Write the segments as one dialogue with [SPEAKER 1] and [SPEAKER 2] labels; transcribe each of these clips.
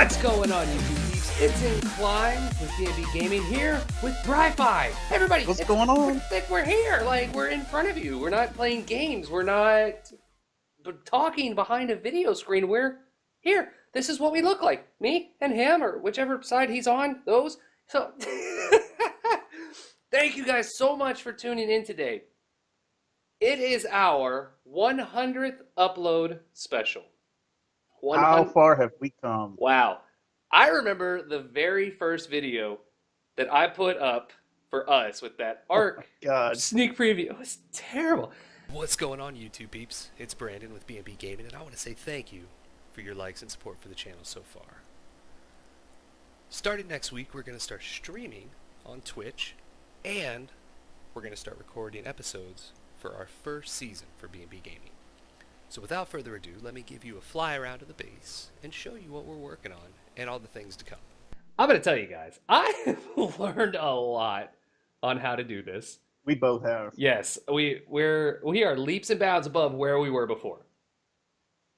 [SPEAKER 1] What's going on, YouTube peeps? It's Incline with BnB Gaming here with BRI-FI. Hey, everybody,
[SPEAKER 2] what's going on?
[SPEAKER 1] We're here, like we're in front of you. We're not playing games. We're not talking behind a video screen. We're here. This is what we look like. Me and him, or whichever side he's on. Those. So, thank you guys so much for tuning in today. It is our 100th upload special.
[SPEAKER 2] How far have we come?
[SPEAKER 1] Wow. I remember the very first video that I put up for us with that ARK sneak preview. It was terrible.
[SPEAKER 3] What's going on, YouTube peeps? It's Brandon with BnB Gaming, and I want to say thank you for your likes and support for the channel so far. Starting next week, we're going to start streaming on Twitch, and we're going to start recording episodes for our first season for BnB Gaming. So without further ado, let me give you a fly around of the base and show you what we're working on and all the things to come.
[SPEAKER 1] I'm going to tell you guys, I have learned a lot on how to do this.
[SPEAKER 2] We both have.
[SPEAKER 1] Yes, we are leaps and bounds above where we were before.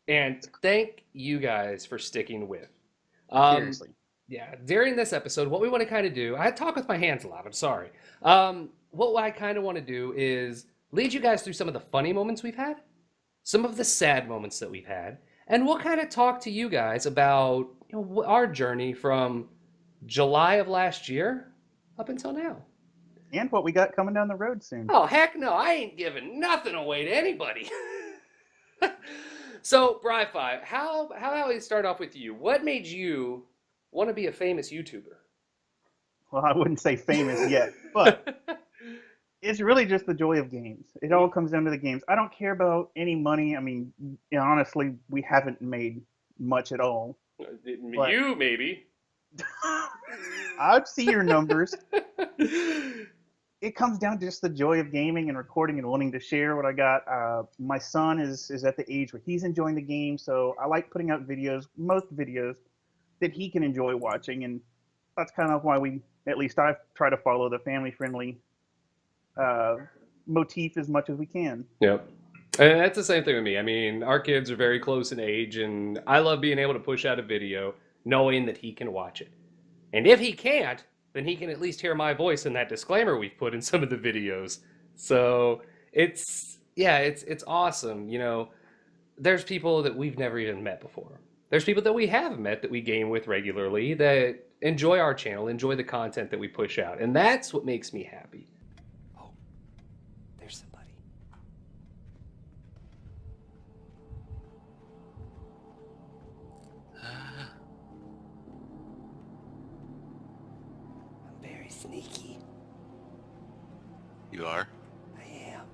[SPEAKER 1] And thank you guys for sticking with.
[SPEAKER 2] Seriously.
[SPEAKER 1] Yeah, during this episode, what we want to kind of do, I talk with my hands a lot, I'm sorry. What I kind of want to do is lead you guys through some of the funny moments we've had, some of the sad moments that we've had, and we'll kind of talk to you guys about our journey from July of last year up until now.
[SPEAKER 2] And what we got coming down the road soon.
[SPEAKER 1] Oh, heck no, I ain't giving nothing away to anybody. So, BRI-FI, how about we start off with you? What made you want to be a famous YouTuber?
[SPEAKER 2] Well, I wouldn't say famous yet, but it's really just the joy of games. It all comes down to the games. I don't care about any money. I mean, honestly, we haven't made much at all.
[SPEAKER 1] You, maybe.
[SPEAKER 2] I'd see your numbers. It comes down to just the joy of gaming and recording and wanting to share what I got. My son is at the age where he's enjoying the game, so I like putting out videos, most videos, that he can enjoy watching, and that's kind of why at least I try to follow the family-friendly motif as much as we can.
[SPEAKER 1] Yep. And that's the same thing with me. I mean, our kids are very close in age, and I love being able to push out a video knowing that he can watch it. And if he can't, then he can at least hear my voice in that disclaimer we've put in some of the videos. So it's awesome. There's people that we've never even met before. There's people that we have met that we game with regularly that enjoy our channel, enjoy the content that we push out. And that's what makes me happy.
[SPEAKER 3] Oh, there's somebody. I'm very sneaky.
[SPEAKER 4] You are?
[SPEAKER 3] I am.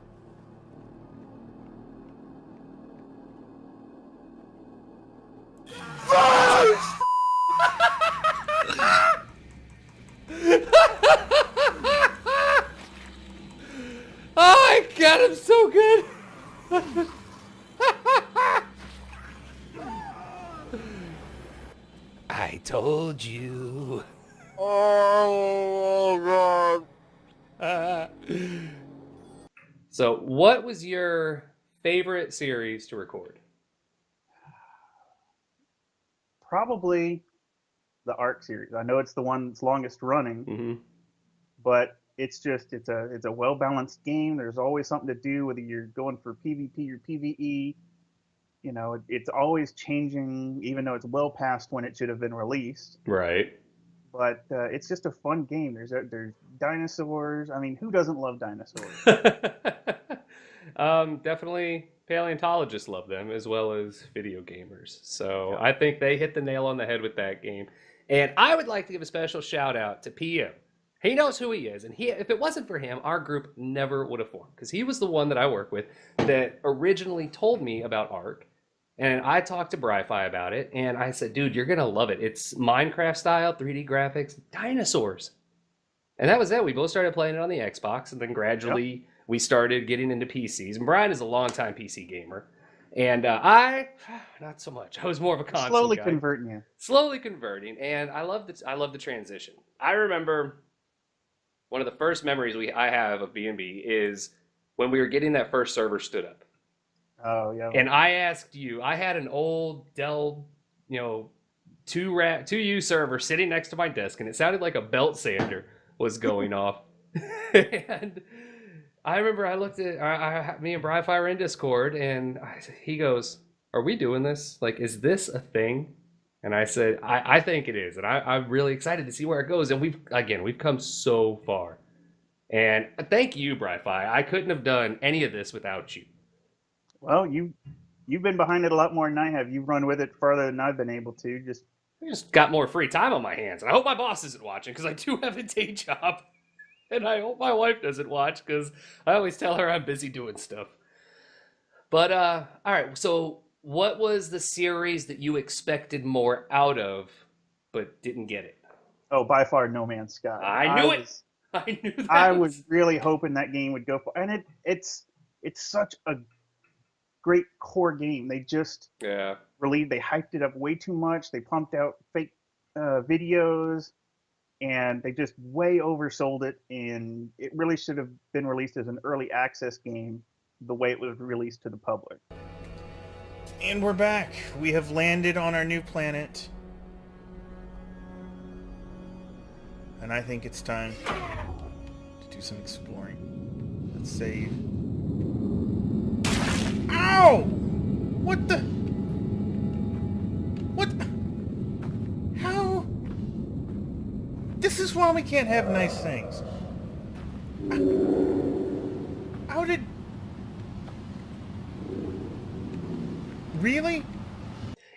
[SPEAKER 1] Oh my god, I'm so good. I told you.
[SPEAKER 2] Oh, God.
[SPEAKER 1] So, what was your favorite series to record?
[SPEAKER 2] Probably the ARK series. I know it's the one that's longest running, but it's a well-balanced game. There's always something to do, whether you're going for PvP or PvE. It's always changing, even though it's well past when it should have been released.
[SPEAKER 1] Right.
[SPEAKER 2] But it's just a fun game. There's dinosaurs. I mean, who doesn't love dinosaurs?
[SPEAKER 1] Definitely paleontologists love them as well as video gamers. So I think they hit the nail on the head with that game. And I would like to give a special shout out to PM. He knows who he is, and if it wasn't for him, our group never would have formed, because he was the one that I work with that originally told me about ARK, and I talked to BRI-FI about it, and I said, dude, you're going to love it. It's Minecraft style, 3D graphics, dinosaurs. And that was it. We both started playing it on the Xbox, and then gradually we started getting into PCs. And Brian is a longtime PC gamer, and I, not so much. I was more of a console
[SPEAKER 2] Slowly
[SPEAKER 1] guy.
[SPEAKER 2] converting you.
[SPEAKER 1] Slowly converting, and I love the transition. I remember one of the first memories I have of BnB is when we were getting that first server stood up.
[SPEAKER 2] Oh, yeah.
[SPEAKER 1] And I asked you, I had an old Dell, 2U server sitting next to my desk, and it sounded like a belt sander was going off. And I remember I looked at me and BRI-FI were in Discord, and he goes, "Are we doing this? Like, is this a thing?" And I said, "I think it is, and I'm really excited to see where it goes." And we've come so far. And thank you, BRI-FI. I couldn't have done any of this without you.
[SPEAKER 2] Well, you've been behind it a lot more than I have. You've run with it farther than I've been able to.
[SPEAKER 1] I just got more free time on my hands. And I hope my boss isn't watching because I do have a day job. And I hope my wife doesn't watch because I always tell her I'm busy doing stuff. But, all right. So what was the series that you expected more out of but didn't get it?
[SPEAKER 2] Oh, by far, No Man's Sky.
[SPEAKER 1] I knew it. I knew that.
[SPEAKER 2] I was really hoping that game would go for, and it's such a great core game. They just they hyped it up way too much. They pumped out fake videos, and they just way oversold it. And it really should have been released as an early access game, the way it was released to the public.
[SPEAKER 4] And we're back. We have landed on our new planet. And I think it's time to do some exploring. Let's save. Ow! What the? What? How? This is why we can't have nice things. How did... Really?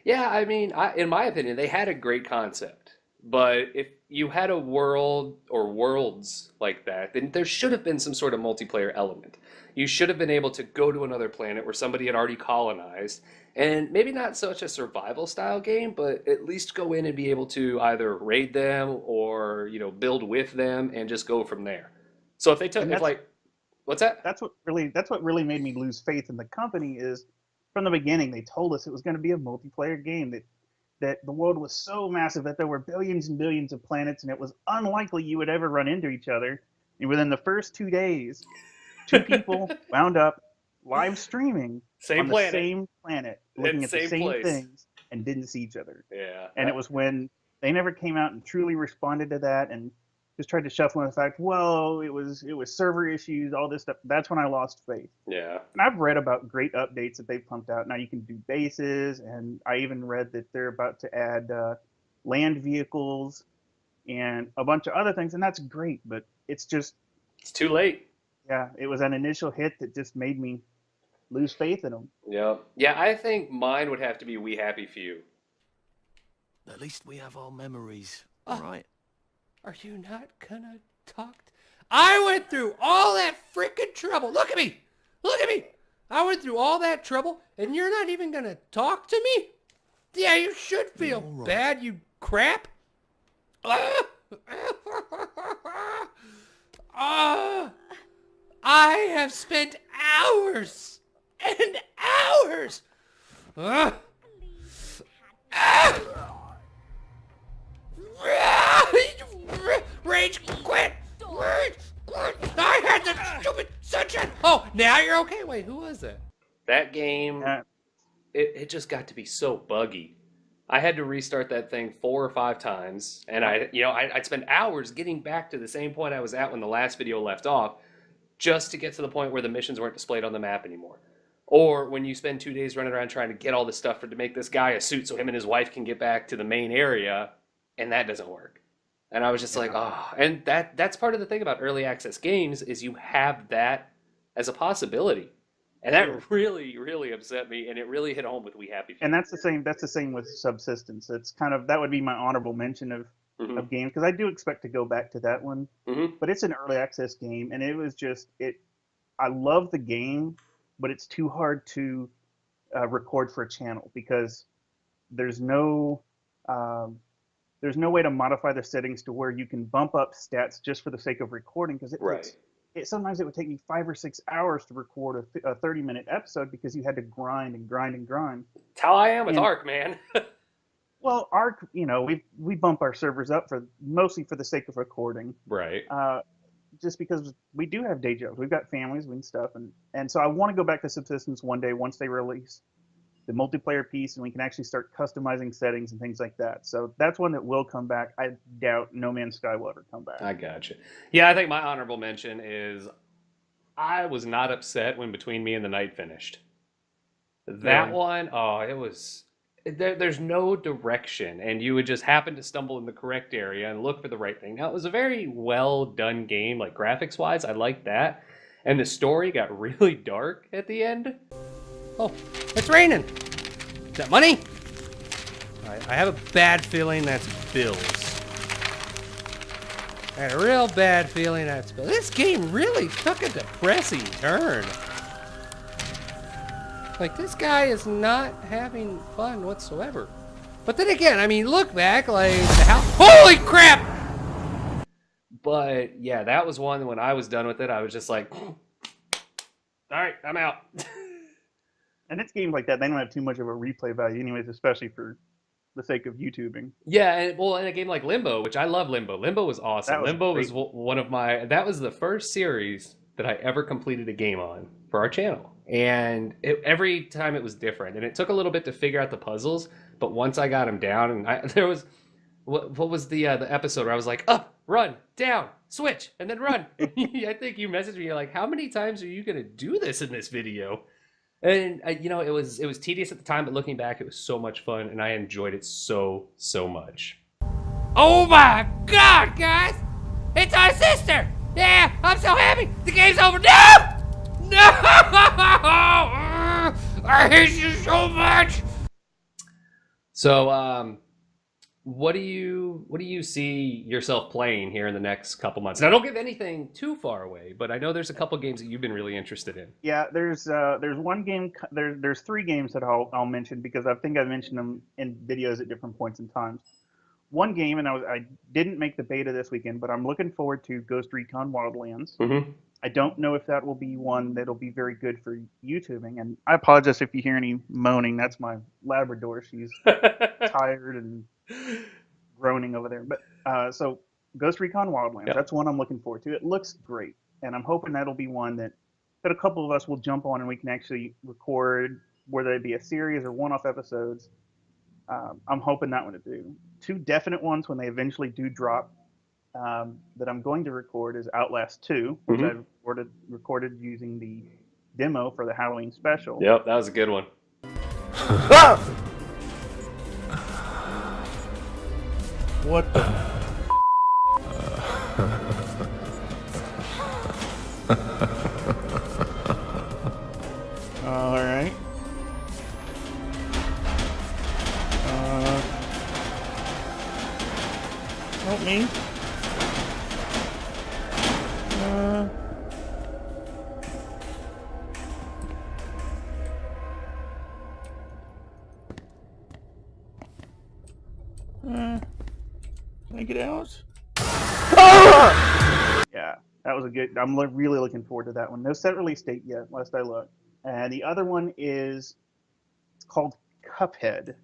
[SPEAKER 1] Yeah, I mean, in my opinion, they had a great concept. But if you had a world or worlds like that, then there should have been some sort of multiplayer element. You should have been able to go to another planet where somebody had already colonized, and maybe not such a survival style game, but at least go in and be able to either raid them or, build with them and just go from there. So if they took, what's that?
[SPEAKER 2] That's what really made me lose faith in the company is from the beginning, they told us it was going to be a multiplayer game, that the world was so massive that there were billions and billions of planets, and it was unlikely you would ever run into each other. And within the first 2 days, 2 people wound up live streaming on the same planet, looking at the same things, and didn't see each other.
[SPEAKER 1] Yeah.
[SPEAKER 2] And it was when they never came out and truly responded to that, and just tried to shuffle in the fact, well, it was server issues, all this stuff. That's when I lost faith.
[SPEAKER 1] Yeah.
[SPEAKER 2] And I've read about great updates that they've pumped out. Now you can do bases, and I even read that they're about to add land vehicles and a bunch of other things, and that's great. But it's
[SPEAKER 1] too late.
[SPEAKER 2] Yeah, it was an initial hit that just made me lose faith in them.
[SPEAKER 1] Yeah. Yeah, I think mine would have to be We Happy Few.
[SPEAKER 5] At least we have our memories, right?
[SPEAKER 1] Are you not gonna talk? I went through all that freaking trouble. Look at me. Look at me. I went through all that trouble, and you're not even gonna talk to me? Yeah, you should feel bad, you crap. I have spent hours and hours. Rage quit! Rage quit! I had the stupid sunshine! Oh, now you're okay? Wait, who was that? That game, it just got to be so buggy. I had to restart that thing 4 or 5 times, and I'd spend hours getting back to the same point I was at when the last video left off, just to get to the point where the missions weren't displayed on the map anymore. Or when you spend 2 days running around trying to get all this stuff to make this guy a suit so him and his wife can get back to the main area, and that doesn't work. And I was just like, and that's part of the thing about early access games is you have that as a possibility. And that really, really upset me, and it really hit home with We Happy Few.
[SPEAKER 2] And that's the same with Subsistence. It's kind of, that would be my honorable mention of games, because I do expect to go back to that one. But it's an early access game, and it was just I love the game, but it's too hard to record for a channel because there's no way to modify the settings to where you can bump up stats just for the sake of recording, because sometimes it would take me 5 or 6 hours to record a 30-minute episode because you had to grind and grind and grind.
[SPEAKER 1] That's how I am with Ark, man.
[SPEAKER 2] Well, Ark, we bump our servers up mostly for the sake of recording.
[SPEAKER 1] Right.
[SPEAKER 2] Just because we do have day jobs. We've got families and stuff. And so I want to go back to Subsistence one day once they release the multiplayer piece, and we can actually start customizing settings and things like that. So that's one that will come back. I doubt No Man's Sky will ever come back.
[SPEAKER 1] I gotcha. Yeah, I think my honorable mention is I was not upset when Between Me and the Night finished. That
[SPEAKER 2] Really?
[SPEAKER 1] one, oh, it was. There's no direction, and you would just happen to stumble in the correct area and look for the right thing. Now, it was a very well done game, like graphics wise. I liked that. And the story got really dark at the end.
[SPEAKER 3] Oh, it's raining. Is that money? I have a bad feeling that's bills. I had a real bad feeling that's bills. This game really took a depressing turn. Like, this guy is not having fun whatsoever. But then again, I mean, look back, like, the house. Holy crap!
[SPEAKER 1] But yeah, that was one when I was done with it. I was just like, all right, I'm out.
[SPEAKER 2] And it's games like that. They don't have too much of a replay value, anyways, especially for the sake of YouTubing.
[SPEAKER 1] Yeah, and well, in a game like Limbo, which I love Limbo. Limbo was awesome.
[SPEAKER 2] That was
[SPEAKER 1] Limbo was
[SPEAKER 2] great.
[SPEAKER 1] one of my. That was the first series that I ever completed a game on for our channel, and every time it was different, and it took a little bit to figure out the puzzles. But once I got them down, and there was what was the episode where I was like up, run, down, switch, and then run. I think you messaged me, you're like, how many times are you gonna do this in this video? And it was tedious at the time, but looking back, it was so much fun, and I enjoyed it so much.
[SPEAKER 3] Oh my god, guys! It's our sister! Yeah, I'm so happy! The game's over! No! No! I hate you so much!
[SPEAKER 1] So, what do you see yourself playing here in the next couple months? Now, don't give anything too far away, but I know there's a couple games that you've been really interested in.
[SPEAKER 2] Yeah, there's one game. There's three games that I'll mention because I think I mentioned them in videos at different points in time. One game, and I didn't make the beta this weekend, but I'm looking forward to Ghost Recon Wildlands.
[SPEAKER 1] Mm-hmm.
[SPEAKER 2] I don't know if that will be one that'll be very good for YouTubing, and I apologize if you hear any moaning. That's my Labrador. She's tired and groaning over there. But so Ghost Recon Wildlands,
[SPEAKER 1] Yep.
[SPEAKER 2] that's one I'm looking forward to. It looks great, and I'm hoping that'll be one that a couple of us will jump on and we can actually record, whether it be a series or one-off episodes. I'm hoping that one to do. Two definite ones when they eventually do drop that I'm going to record is Outlast 2, which
[SPEAKER 1] Mhm.
[SPEAKER 2] I've recorded using the demo for the Halloween special.
[SPEAKER 1] Yep, that was a good one.
[SPEAKER 4] What the? All right. Help me. Can I get out?
[SPEAKER 2] Yeah, that was a good. I'm really looking forward to that one. No set release date yet, last I looked. And the other one is called Cuphead,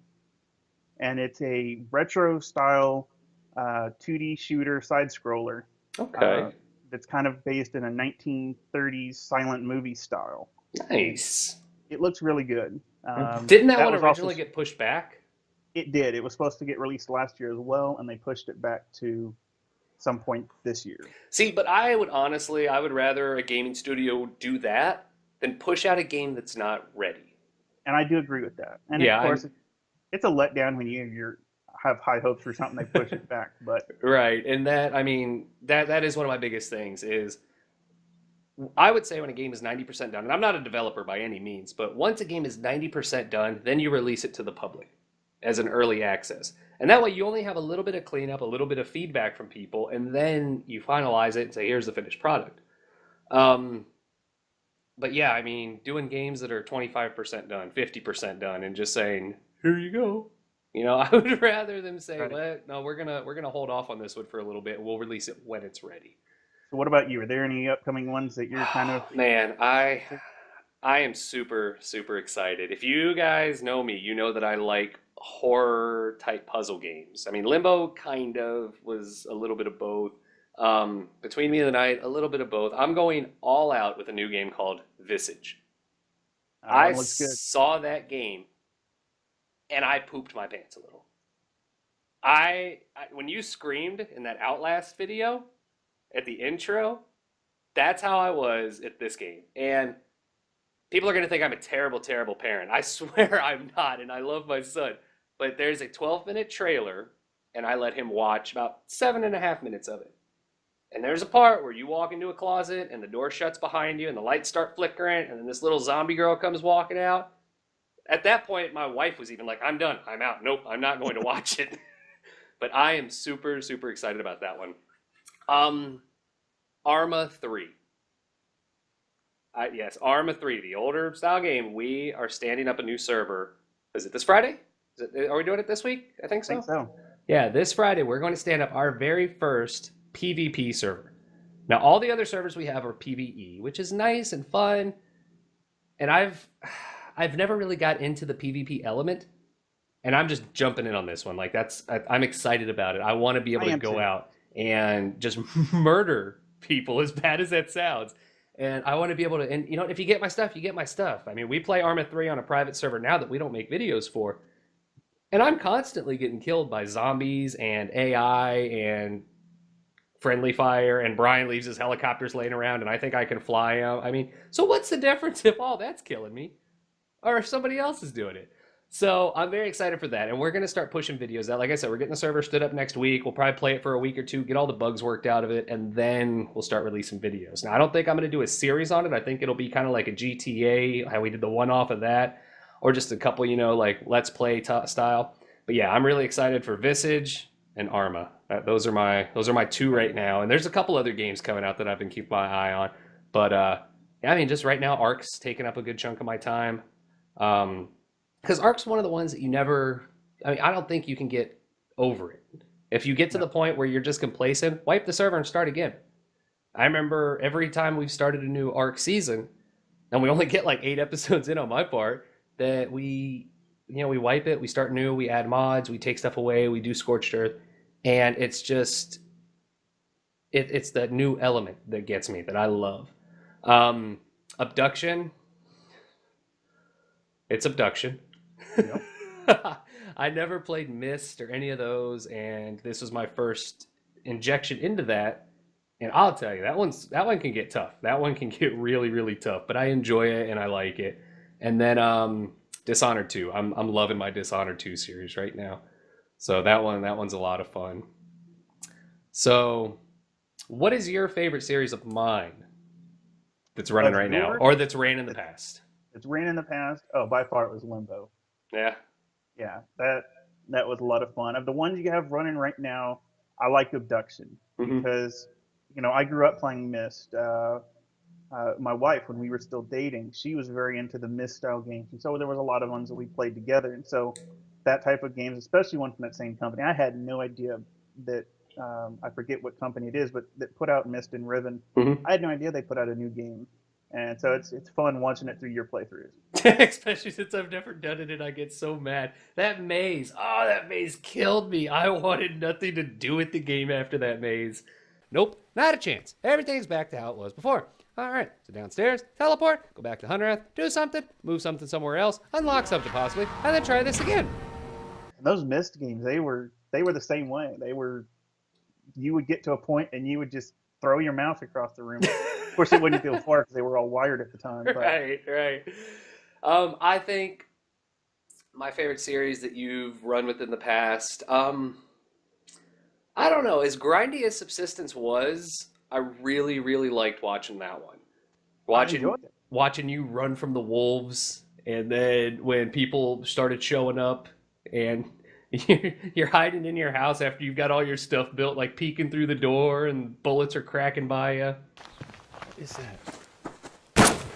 [SPEAKER 2] and it's a retro style 2D shooter side scroller.
[SPEAKER 1] Okay.
[SPEAKER 2] That's kind of based in a 1930s silent movie style.
[SPEAKER 1] Nice.
[SPEAKER 2] It looks really good.
[SPEAKER 1] Didn't that one
[SPEAKER 2] was
[SPEAKER 1] originally
[SPEAKER 2] also,
[SPEAKER 1] get pushed back?
[SPEAKER 2] It did. It was supposed to get released last year as well, and they pushed it back to some point this year.
[SPEAKER 1] See, but I would rather a gaming studio do that than push out a game that's not ready.
[SPEAKER 2] And I do agree with that. And
[SPEAKER 1] Yeah,
[SPEAKER 2] of course, it's a letdown when you have high hopes for something, they push it back. But
[SPEAKER 1] Right, and that is one of my biggest things is I would say when a game is 90% done, and I'm not a developer by any means, but once a game is 90% done, then you release it to the public as an early access. And that way you only have a little bit of cleanup, a little bit of feedback from people, and then you finalize it and say, here's the finished product. But yeah, I mean, doing games that are 25% done, 50% done, and just saying, here you go. I would rather them say,
[SPEAKER 2] Right.
[SPEAKER 1] no, we're gonna hold off on this one for a little bit, and we'll release it when it's ready.
[SPEAKER 2] so, what about you? Are there any upcoming ones that you're kind of?
[SPEAKER 1] Man, I am super excited. If you guys know me, you know that I like horror type puzzle games. I mean, Limbo kind of was a little bit of both. Between Me and the Night, a little bit of both. I'm going all out with a new game called Visage.
[SPEAKER 2] That
[SPEAKER 1] I
[SPEAKER 2] one looks good.
[SPEAKER 1] saw that game and I pooped my pants a little. When you screamed in that Outlast video at the intro, that's how I was at this game. And people are going to think I'm a terrible, terrible parent. I swear I'm not, and I love my son. But there's a 12-minute trailer, and I let him watch about 7.5 minutes of it. And there's a part where you walk into a closet, and the door shuts behind you, and the lights start flickering, and then this little zombie girl comes walking out. At that point, my wife was even like, I'm done. I'm out. Nope, I'm not going to watch it. But I am super, super excited about that one. Arma 3. Yes, Arma 3, the older style game. We are standing up a new server. Is it this Friday? Are we doing it this week? I think so.
[SPEAKER 2] I think so.
[SPEAKER 1] Yeah, this Friday we're going to stand up our very first PvP server. Now, all the other servers we have are PvE, which is nice and fun. And I've never really got into the PvP element, and I'm just jumping in on this one. Like I'm excited about it. I want to be able to go out and just murder people, as bad as that sounds. And I want to be able to, and you know, if you get my stuff, you get my stuff. I mean, we play Arma 3 on a private server now that we don't make videos for. And I'm constantly getting killed by zombies and AI and friendly fire, and Brian leaves his helicopters laying around, and I think I can fly them. I mean, so what's the difference if all that's killing me? Or if somebody else is doing it? So I'm very excited for that, and we're going to start pushing videos out. Like I said, we're getting the server stood up next week. We'll probably play it for a week or two, get all the bugs worked out of it, and then we'll start releasing videos. Now, I don't think I'm going to do a series on it. I think it'll be kind of like a GTA, how we did the one-off of that, or just a couple, you know, like Let's Play style. But yeah, I'm really excited for Visage and Arma. Those are my two right now, and there's a couple other games coming out that I've been keeping my eye on. But I mean, just right now, Ark's taking up a good chunk of my time. Because Ark's one of the ones that you never, I mean, I don't think you can get over it. If you get to the point where you're just complacent, wipe the server and start again. I remember every time we've started a new Ark season, and we only get like 8 episodes in on my part, that we wipe it, we start new, we add mods, we take stuff away, we do Scorched Earth, and it's just, it's that new element that gets me, that I love. Abduction. It's Abduction. Yep. I never played Myst or any of those, and this was my first injection into that. And I'll tell you, that one can get tough. That one can get really, really tough. But I enjoy it and I like it. And then Dishonored 2. I'm loving my Dishonored 2 series right now. So that one's a lot of fun. So, what is your favorite series of mine that's running right now, or that's ran in the past?
[SPEAKER 2] It's ran in the past. Oh, by far it was Limbo.
[SPEAKER 1] Yeah.
[SPEAKER 2] Yeah, that was a lot of fun. Of the ones you have running right now, I like Abduction because, you know, I grew up playing Myst. My wife, when we were still dating, she was very into the Myst style games, and so there was a lot of ones that we played together. And so that type of games, especially one from that same company, I had no idea that I forget what company it is, but that put out Myst and Riven. I had no idea they put out a new game. And so it's fun watching it through your playthroughs.
[SPEAKER 1] Especially since I've never done it and I get so mad. That maze killed me. I wanted nothing to do with the game after that maze. Nope, not a chance. Everything's back to how it was before. All right, so downstairs, teleport, go back to Hunter, do something, move something somewhere else, unlock something possibly, and then try this again.
[SPEAKER 2] And those Myst games, they were the same way. You would get to a point and you would just throw your mouse across the room. Of course, it wouldn't feel far because they were all wired at the time. But.
[SPEAKER 1] Right. I think my favorite series that you've run with in the past, I don't know, as grindy as Subsistence was, I really, really liked watching that one. Watching you run from the wolves, and then when people started showing up, and you're hiding in your house after you've got all your stuff built, like peeking through the door, and bullets are cracking by you.
[SPEAKER 4] What is that?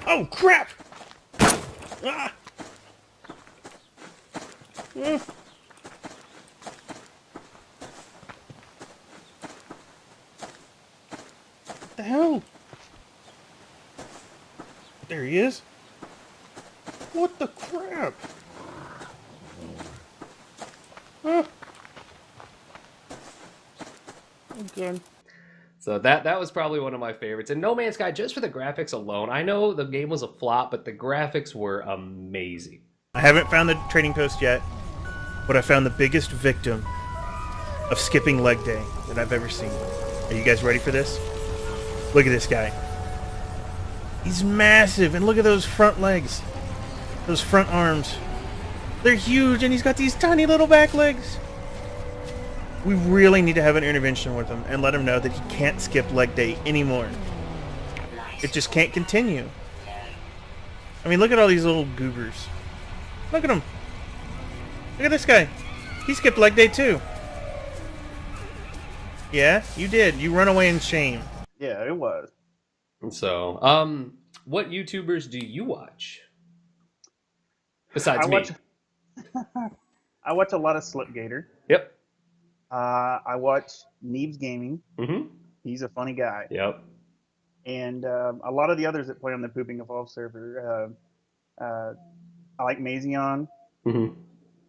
[SPEAKER 4] Oh, crap! Ah! What the hell? There he is. What the crap? Oh god.
[SPEAKER 1] So that was probably one of my favorites. And No Man's Sky, just for the graphics alone, I know the game was a flop, but the graphics were amazing.
[SPEAKER 4] I haven't found the trading post yet. but I found the biggest victim of skipping leg day that I've ever seen. Are you guys ready for this? Look at this guy. He's massive, and look at those front legs. Those front arms. They're huge, and he's got these tiny little back legs. We really need to have an intervention with him and let him know that he can't skip leg day anymore. It just can't continue. I mean, look at all these little goobers. Look at him. Look at this guy. He skipped leg day too. Yeah, you did. You run away in shame.
[SPEAKER 2] Yeah, it was.
[SPEAKER 1] So, what YouTubers do you watch? Besides
[SPEAKER 2] I
[SPEAKER 1] me.
[SPEAKER 2] watch. I watch a lot of Slipgator.
[SPEAKER 1] Yep.
[SPEAKER 2] I watch Neebs Gaming.
[SPEAKER 1] Mm-hmm.
[SPEAKER 2] He's a funny guy.
[SPEAKER 1] Yep.
[SPEAKER 2] And a lot of the others that play on the Pooping Evolve server. I like Mazion
[SPEAKER 1] Mm-hmm.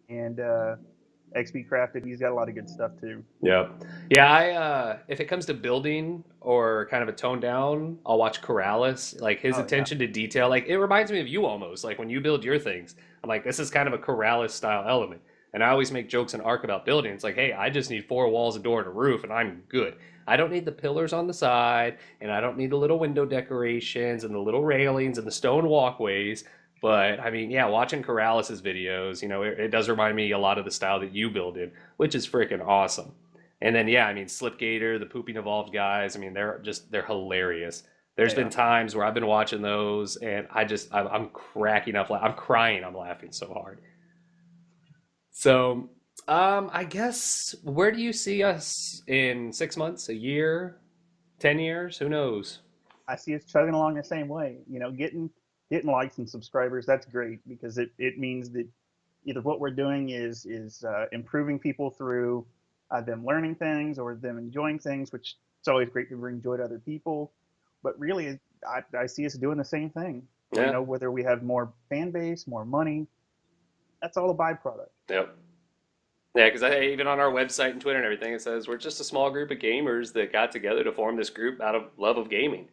[SPEAKER 2] and XP Crafted. He's got a lot of good stuff too.
[SPEAKER 1] Yep. Yeah, I if it comes to building or kind of a tone down, I'll watch Corrales. Like his attention to detail, like it reminds me of you almost. Like when you build your things, I'm like, this is kind of a Corrales style element. And I always make jokes in Arc about building. It's like, hey, I just need 4 walls, a door, and a roof, and I'm good. I don't need the pillars on the side, and I don't need the little window decorations and the little railings and the stone walkways. But I mean, yeah, watching Corrales' videos, you know, it does remind me a lot of the style that you build in, which is freaking awesome. And then, yeah, I mean, Slipgator, the Pooping Evolved guys, I mean, they're hilarious. There's been times where I've been watching those, and I'm cracking up, I'm crying, I'm laughing so hard. So, I guess, where do you see us in 6 months, a year, 10 years? Who knows?
[SPEAKER 2] I see us chugging along the same way. You know, getting likes and subscribers. That's great because it means that either what we're doing is improving people through them learning things or them enjoying things, which it's always great to bring joy to other people. But really, I see us doing the same thing.
[SPEAKER 1] Yeah.
[SPEAKER 2] You know, whether we have more fan base, more money, that's all a byproduct.
[SPEAKER 1] Yep. Yeah, because even on our website and Twitter and everything, it says we're just a small group of gamers that got together to form this group out of love of gaming.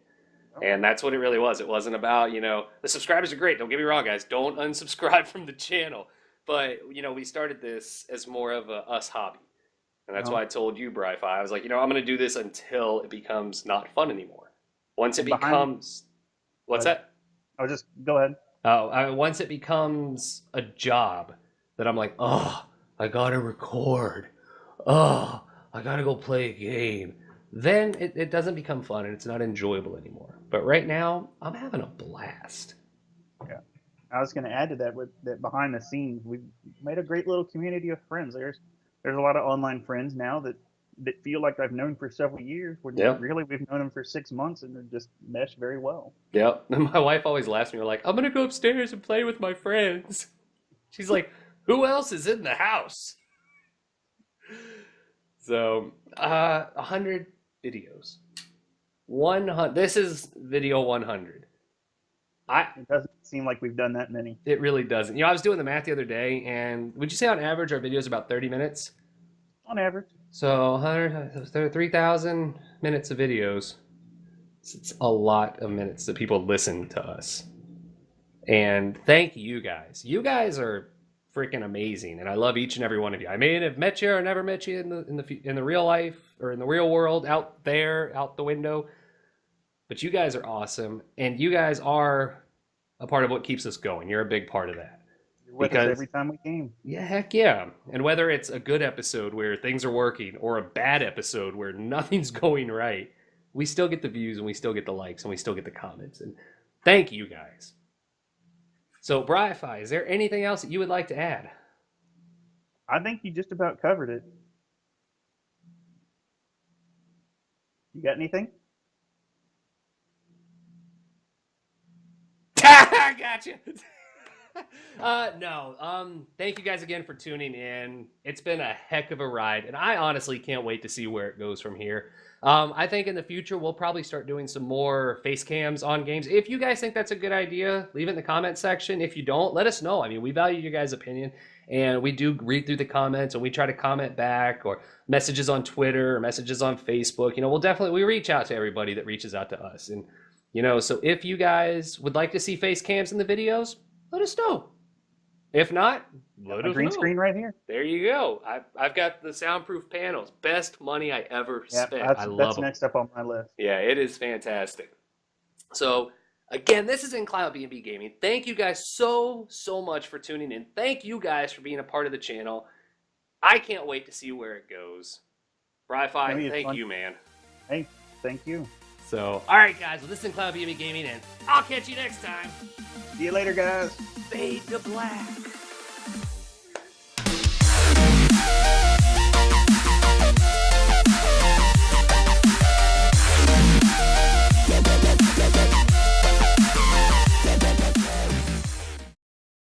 [SPEAKER 1] And that's what it really was. It wasn't about, you know, the subscribers are great. Don't get me wrong, guys. Don't unsubscribe from the channel. But, you know, we started this as more of a us hobby. And that's why I told you, BRI-FI. I was like, you know, I'm going to do this until it becomes not fun anymore. Once it becomes... What's that?
[SPEAKER 2] I'll just go ahead.
[SPEAKER 1] Once it becomes a job that I'm like, oh, I got to record. Oh, I got to go play a game. Then it doesn't become fun and it's not enjoyable anymore. But right now, I'm having a blast.
[SPEAKER 2] Yeah. I was going to add to that with that behind the scenes, we've made a great little community of friends. There's a lot of online friends now that feel like I've known for several years. Really, we've known them for 6 months and they're just mesh very well.
[SPEAKER 1] Yep. My wife always laughs at me. We're like, I'm going to go upstairs and play with my friends. She's like, who else is in the house? So, 100 videos. 100. This is video 100.
[SPEAKER 2] It doesn't seem like we've done that many.
[SPEAKER 1] It really doesn't. You know, I was doing the math the other day, and would you say on average our videos about 30 minutes?
[SPEAKER 2] On average.
[SPEAKER 1] So 100, 3,000 minutes of videos. It's a lot of minutes that people listen to us. And thank you guys. You guys are freaking amazing, and I love each and every one of you. I may have met you or never met you in the real life or in the real world out there, out the window. But you guys are awesome, and you guys are a part of what keeps us going. You're a big part of that.
[SPEAKER 2] You're with us every time we game.
[SPEAKER 1] Yeah, heck yeah. And whether it's a good episode where things are working or a bad episode where nothing's going right, we still get the views and we still get the likes and we still get the comments. And thank you guys. So, BRI-FI, is there anything else that you would like to add?
[SPEAKER 2] I think you just about covered it. You got anything?
[SPEAKER 1] I gotcha. No. Thank you guys again for tuning in. It's been a heck of a ride, and I honestly can't wait to see where it goes from here. I think in the future we'll probably start doing some more face cams on games. If you guys think that's a good idea, leave it in the comment section. If you don't, let us know. I mean, we value your guys' opinion, and we do read through the comments, and we try to comment back, or messages on Twitter, or messages on Facebook. You know, we reach out to everybody that reaches out to us. And, you know, so if you guys would like to see face cams in the videos, let us know. If not,
[SPEAKER 2] Got
[SPEAKER 1] let
[SPEAKER 2] my
[SPEAKER 1] us
[SPEAKER 2] green
[SPEAKER 1] know.
[SPEAKER 2] screen right here.
[SPEAKER 1] There you go. I've got the soundproof panels. Best money I ever
[SPEAKER 2] Yeah,
[SPEAKER 1] spent.
[SPEAKER 2] that's
[SPEAKER 1] I love
[SPEAKER 2] that's
[SPEAKER 1] them.
[SPEAKER 2] next up on my list.
[SPEAKER 1] Yeah, it is fantastic. So, again, this is In Cloud BnB Gaming. Thank you guys so much for tuning in. Thank you guys for being a part of the channel. I can't wait to see where it goes. BRI-FI,
[SPEAKER 2] It's
[SPEAKER 1] thank
[SPEAKER 2] fun.
[SPEAKER 1] you, man.
[SPEAKER 2] Hey, thank you.
[SPEAKER 1] So, all right, guys. Well, this is In Cloud BnB Gaming, and I'll catch you next time.
[SPEAKER 2] See you later, guys.
[SPEAKER 1] Fade to black.